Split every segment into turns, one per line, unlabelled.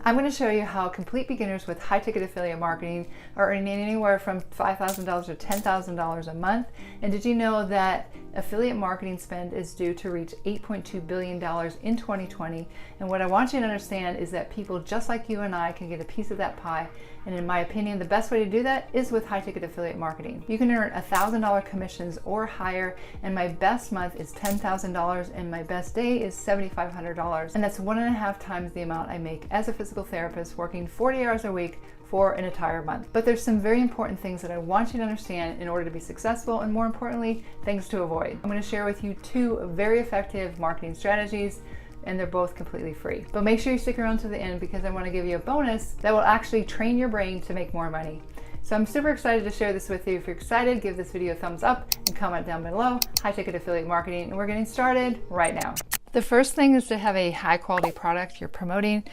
I'm going to show you how complete beginners with high-ticket affiliate marketing are earning anywhere from $5,000 to $10,000 a month. And did you know that affiliate marketing spend is due to reach $8.2 billion in 2020? And what I want you to understand is that people just like you and I can get a piece of that pie. And in my opinion, the best way to do that is with high-ticket affiliate marketing. You can earn $1,000 commissions or higher, and my best month is $10,000 and my best day is $7,500. And that's 1.5 times the amount I make as a physical therapist working 40 hours a week for an entire month. But there's some very important things that I want you to understand in order to be successful, and more importantly, things to avoid. I'm going to share with you 2 very effective marketing strategies, and they're both completely free. But make sure you stick around to the end because I want to give you a bonus that will actually train your brain to make more money. So I'm super excited to share this with you. If you're excited, give this video a thumbs up and comment down below, high-ticket affiliate marketing, and we're getting started right now. The first thing is to have a high quality product you're promoting.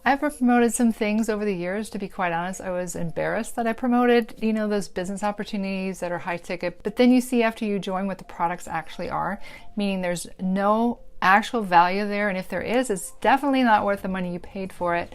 I've promoted some things over the years. To be quite honest, I was embarrassed that I promoted, those business opportunities that are high ticket. But then you see after you join what the products actually are, meaning there's no actual value there. And if there is, it's definitely not worth the money you paid for it.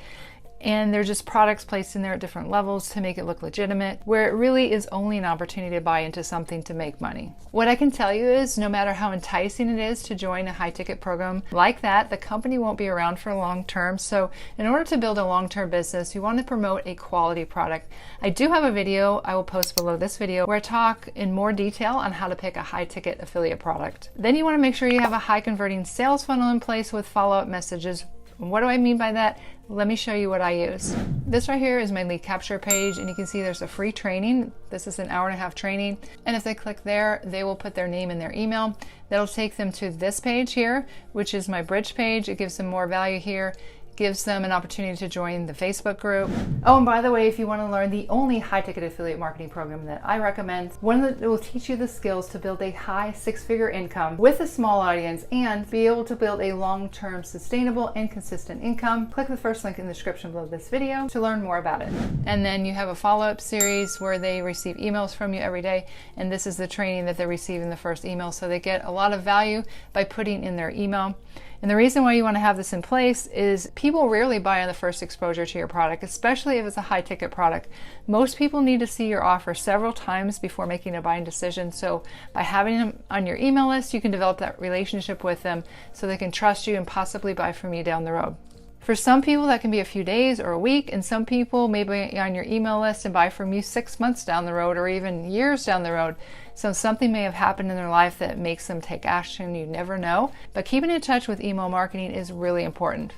And they're just products placed in there at different levels to make it look legitimate, where it really is only an opportunity to buy into something to make money. What I can tell you is no matter how enticing it is to join a high ticket program like that, the company won't be around for long term. So in order to build a long-term business, you want to promote a quality product. I do have a video I will post below this video where I talk in more detail on how to pick a high ticket affiliate product. Then you want to make sure you have a high converting sales funnel in place with follow-up messages. What do I mean by that? Let me show you what I use. This right here is my lead capture page, and you can see there's a free training. This is an 1.5-hour training. And if they click there, they will put their name and their email. That'll take them to this page here, which is my bridge page. It gives them more value here. Gives them an opportunity to join the Facebook group. Oh, and by the way, if you want to learn the only high-ticket affiliate marketing program that I recommend, one that will teach you the skills to build a high 6-figure income with a small audience and be able to build a long-term sustainable and consistent income, click the first link in the description below this video to learn more about it. And then you have a follow-up series where they receive emails from you every day, and this is the training that they receive in the first email, so they get a lot of value by putting in their email. And the reason why you want to have this in place is people rarely buy on the first exposure to your product, especially if it's a high ticket product. Most people need to see your offer several times before making a buying decision. So by having them on your email list, you can develop that relationship with them so they can trust you and possibly buy from you down the road. For some people, that can be a few days or a week, and some people may be on your email list and buy from you 6 months down the road or even years down the road. So something may have happened in their life that makes them take action. You never know. But keeping in touch with email marketing is really important.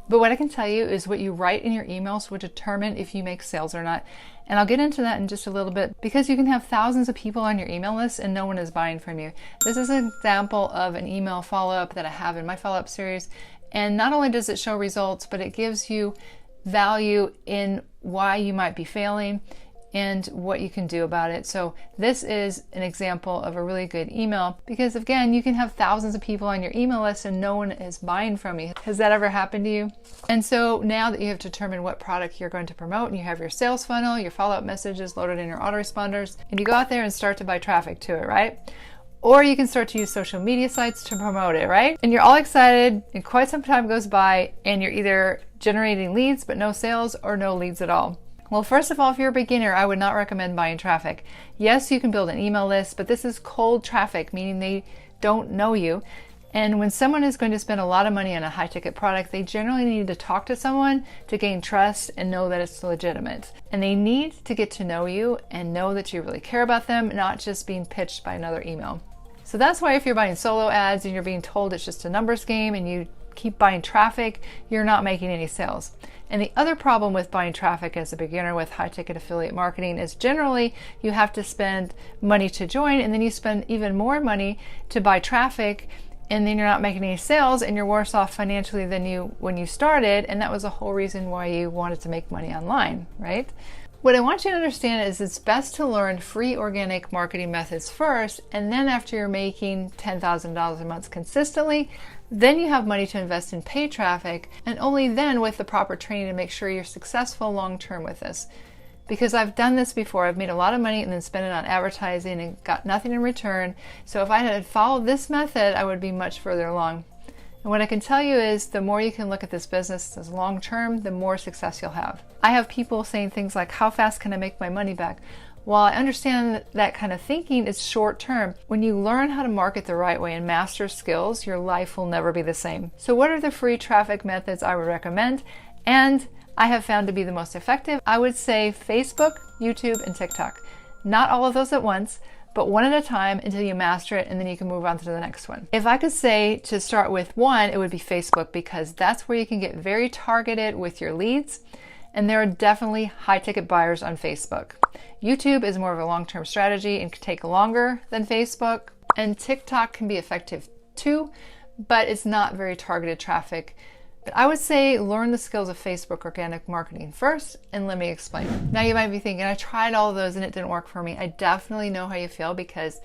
But what I can tell you is what you write in your emails will determine if you make sales or not. And I'll get into that in just a little bit, because you can have thousands of people on your email list and no one is buying from you. This is an example of an email follow-up that I have in my follow-up series. And not only does it show results, but it gives you value in why you might be failing and what you can do about it. So this is an example of a really good email, because again, you can have thousands of people on your email list and no one is buying from you. Has that ever happened to you? And so now that you have determined what product you're going to promote and you have your sales funnel, your follow-up messages loaded in your autoresponders, and you go out there and start to buy traffic to it, right? Or you can start to use social media sites to promote it, right? And you're all excited and quite some time goes by and you're either generating leads but no sales, or no leads at all. Well, first of all, if you're a beginner, I would not recommend buying traffic. Yes, you can build an email list, but this is cold traffic, meaning they don't know you. And when someone is going to spend a lot of money on a high ticket product, they generally need to talk to someone to gain trust and know that it's legitimate. And they need to get to know you and know that you really care about them, not just being pitched by another email. So that's why if you're buying solo ads and you're being told it's just a numbers game and you keep buying traffic, you're not making any sales. And the other problem with buying traffic as a beginner with high ticket affiliate marketing is generally you have to spend money to join, and then you spend even more money to buy traffic, and then you're not making any sales and you're worse off financially than you when you started. And that was the whole reason why you wanted to make money online, right? What I want you to understand is it's best to learn free organic marketing methods first, and then after you're making $10,000 a month consistently, then you have money to invest in paid traffic, and only then with the proper training to make sure you're successful long-term with this. Because I've done this before. I've made a lot of money and then spent it on advertising and got nothing in return. So if I had followed this method, I would be much further along. And what I can tell you is the more you can look at this business as long term, the more success you'll have. I have people saying things like, how fast can I make my money back? While I understand that kind of thinking is short term, when you learn how to market the right way and master skills, your life will never be the same. So what are the free traffic methods I would recommend and I have found to be the most effective? I would say Facebook, YouTube, and TikTok. Not all of those at once, but one at a time until you master it, and then you can move on to the next one. If I could say to start with one, it would be Facebook, because that's where you can get very targeted with your leads. And there are definitely high ticket buyers on Facebook. YouTube is more of a long-term strategy and can take longer than Facebook. And TikTok can be effective too, but it's not very targeted traffic. But I would say learn the skills of Facebook organic marketing first, and let me explain. Now you might be thinking, I tried all of those and it didn't work for me. I definitely know how you feel, because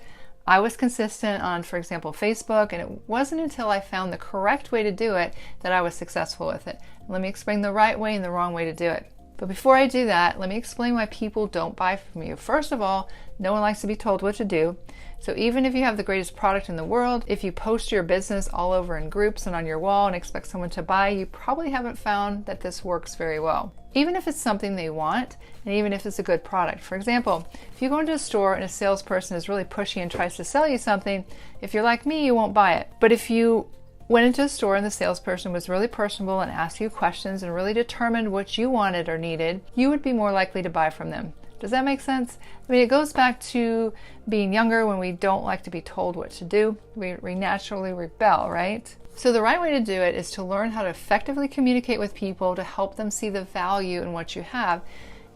I was consistent on, for example, Facebook, and it wasn't until I found the correct way to do it that I was successful with it. Let me explain the right way and the wrong way to do it. But before I do that, let me explain why people don't buy from you. First of all, no one likes to be told what to do. So even if you have the greatest product in the world, if you post your business all over in groups and on your wall and expect someone to buy, you probably haven't found that this works very well. Even if it's something they want, and even if it's a good product. For example, if you go into a store and a salesperson is really pushy and tries to sell you something, if you're like me, you won't buy it. But if you went into a store and the salesperson was really personable and asked you questions and really determined what you wanted or needed, you would be more likely to buy from them. Does that make sense? I mean, it goes back to being younger when we don't like to be told what to do. We naturally rebel, right? So the right way to do it is to learn how to effectively communicate with people to help them see the value in what you have,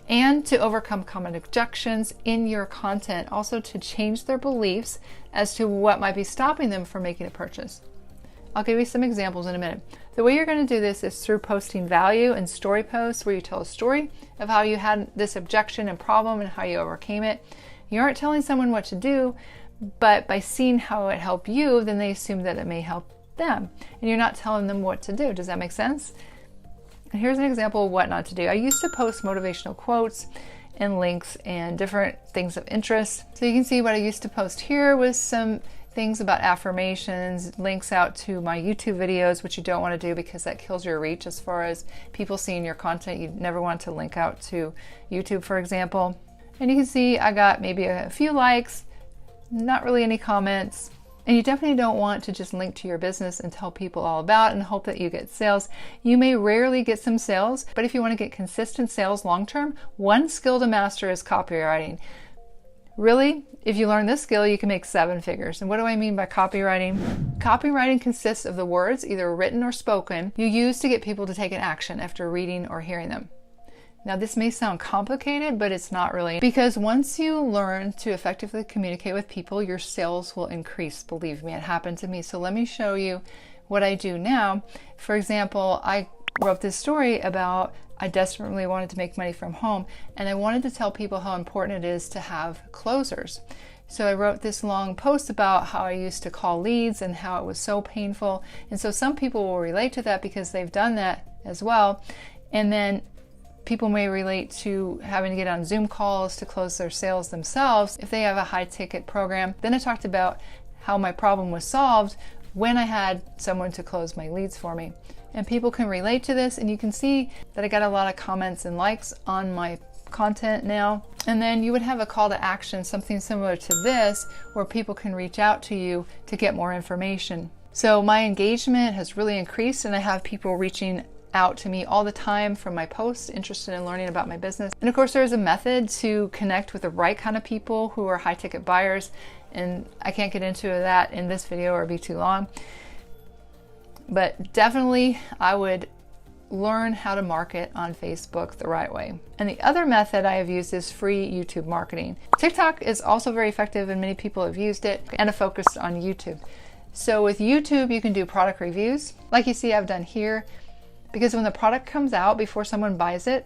and to overcome common objections in your content, also to change their beliefs as to what might be stopping them from making a purchase. I'll give you some examples in a minute. The way you're going to do this is through posting value and story posts where you tell a story of how you had this objection and problem and how you overcame it. You aren't telling someone what to do, but by seeing how it helped you, then they assume that it may help them. And you're not telling them what to do. Does that make sense? And here's an example of what not to do. I used to post motivational quotes and links and different things of interest. So you can see what I used to post here was some things about affirmations, links out to my YouTube videos, which you don't want to do because that kills your reach as far as people seeing your content. You never want to link out to YouTube, for example. And you can see I got maybe a few likes, not really any comments. And you definitely don't want to just link to your business and tell people all about it and hope that you get sales. You may rarely get some sales, but if you want to get consistent sales long term, one skill to master is copywriting. Really, if you learn this skill, you can make 7 figures. And what do I mean by copywriting? Copywriting consists of the words, either written or spoken, you use to get people to take an action after reading or hearing them. Now, this may sound complicated, but it's not really, because once you learn to effectively communicate with people, your sales will increase. Believe me, it happened to me. So let me show you what I do now. For example, I wrote this story about I desperately wanted to make money from home, and I wanted to tell people how important it is to have closers. So I wrote this long post about how I used to call leads and how it was so painful. And so some people will relate to that because they've done that as well. And then people may relate to having to get on Zoom calls to close their sales themselves if they have a high ticket program. Then I talked about how my problem was solved when I had someone to close my leads for me. And people can relate to this, and you can see that I got a lot of comments and likes on my content now. And then you would have a call to action, something similar to this, where people can reach out to you to get more information. So my engagement has really increased, and I have people reaching out to me all the time from my posts, interested in learning about my business. And of course, there's a method to connect with the right kind of people who are high ticket buyers. And I can't get into that in this video or be too long. But definitely I would learn how to market on Facebook the right way. And the other method I have used is free YouTube marketing. TikTok is also very effective and many people have used it, and a focus on YouTube. So with YouTube, you can do product reviews like you see I've done here, because when the product comes out before someone buys it,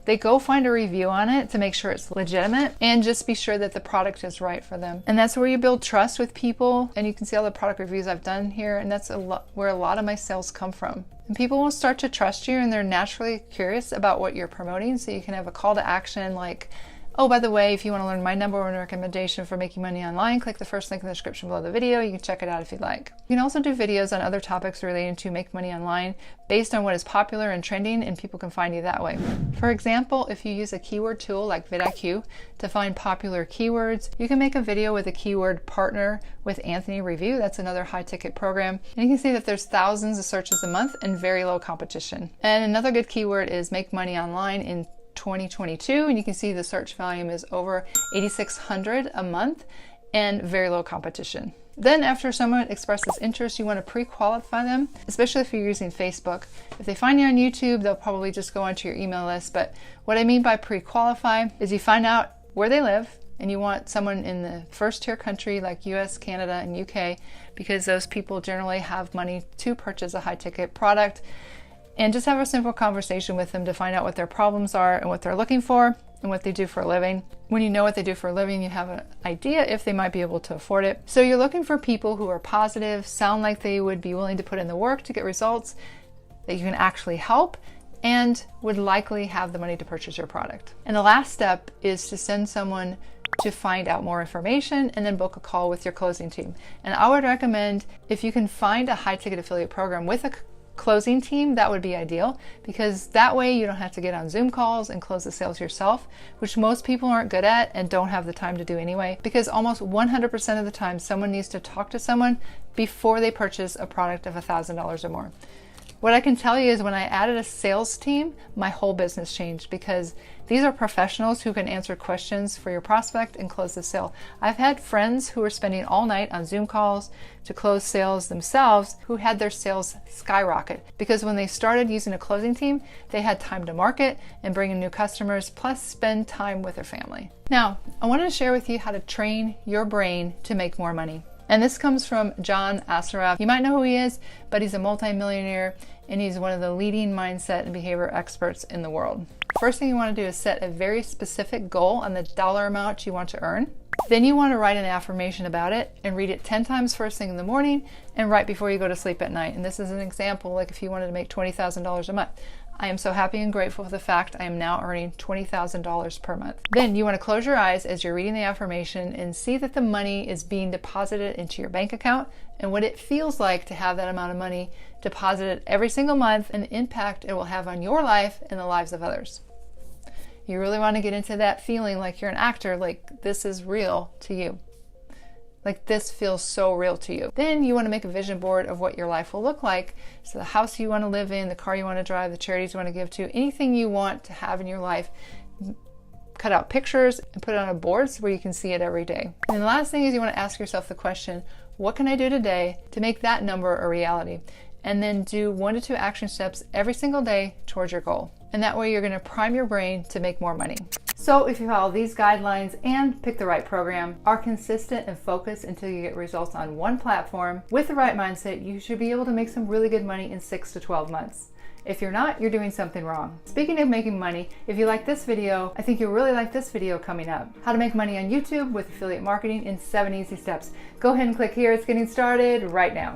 they go find a review on it to make sure it's legitimate and just be sure that the product is right for them. And that's where you build trust with people. And you can see all the product reviews I've done here, and that's where a lot of my sales come from. And people will start to trust you, and they're naturally curious about what you're promoting. So you can have a call to action like, Oh, by the way, if you want to learn my number one recommendation for making money online, click the first link in the description below the video. You can check it out if you'd like. You can also do videos on other topics relating to make money online based on what is popular and trending, and people can find you that way. For example, if you use a keyword tool like vidIQ to find popular keywords, you can make a video with a keyword partner with Anthony Review. That's another high ticket program. And you can see that there's thousands of searches a month and very low competition. And another good keyword is make money online in 2022, and you can see the search volume is over 8,600 a month and very low competition. Then after someone expresses interest, you want to pre-qualify them, especially if you're using Facebook. If they find you on YouTube, they'll probably just go onto your email list. But what I mean by pre-qualify is you find out where they live, and you want someone in the first tier country like US, Canada, and UK, because those people generally have money to purchase a high ticket product. And just have a simple conversation with them to find out what their problems are and what they're looking for and what they do for a living. When you know what they do for a living, you have an idea if they might be able to afford it. So you're looking for people who are positive, sound like they would be willing to put in the work to get results, that you can actually help, and would likely have the money to purchase your product. And the last step is to send someone to find out more information and then book a call with your closing team. And I would recommend, if you can find a high ticket affiliate program with a closing team, that would be ideal, because that way you don't have to get on Zoom calls and close the sales yourself, which most people aren't good at and don't have the time to do anyway, because almost 100% of the time someone needs to talk to someone before they purchase a product of $1,000 or more. What I can tell you is when I added a sales team, my whole business changed, because these are professionals who can answer questions for your prospect and close the sale. I've had friends who were spending all night on Zoom calls to close sales themselves who had their sales skyrocket, because when they started using a closing team, they had time to market and bring in new customers, plus spend time with their family. Now, I wanted to share with you how to train your brain to make more money. And this comes from John Assaraf. You might know who he is, but he's a multimillionaire and he's one of the leading mindset and behavior experts in the world. First thing you want to do is set a very specific goal on the dollar amount you want to earn. Then you want to write an affirmation about it and read it 10 times first thing in the morning and right before you go to sleep at night. And this is an example, like if you wanted to make $20,000 a month. I am so happy and grateful for the fact I am now earning $20,000 per month. Then you want to close your eyes as you're reading the affirmation and see that the money is being deposited into your bank account and what it feels like to have that amount of money deposited every single month and the impact it will have on your life and the lives of others. You really want to get into that feeling like you're an actor, like this is real to you. Like this feels so real to you. Then you want to make a vision board of what your life will look like. So the house you want to live in, the car you want to drive, the charities you want to give to, anything you want to have in your life. Cut out pictures and put it on a board so where you can see it every day. And the last thing is you want to ask yourself the question, what can I do today to make that number a reality? And then do 1 to 2 action steps every single day towards your goal. And that way you're going to prime your brain to make more money. So if you follow these guidelines and pick the right program, are consistent and focused until you get results on one platform with the right mindset, you should be able to make some really good money in 6 to 12 months. If you're not, you're doing something wrong. Speaking of making money, if you like this video, I think you'll really like this video coming up. How to make money on YouTube with affiliate marketing in 7 easy steps. Go ahead and click here. It's getting started right now.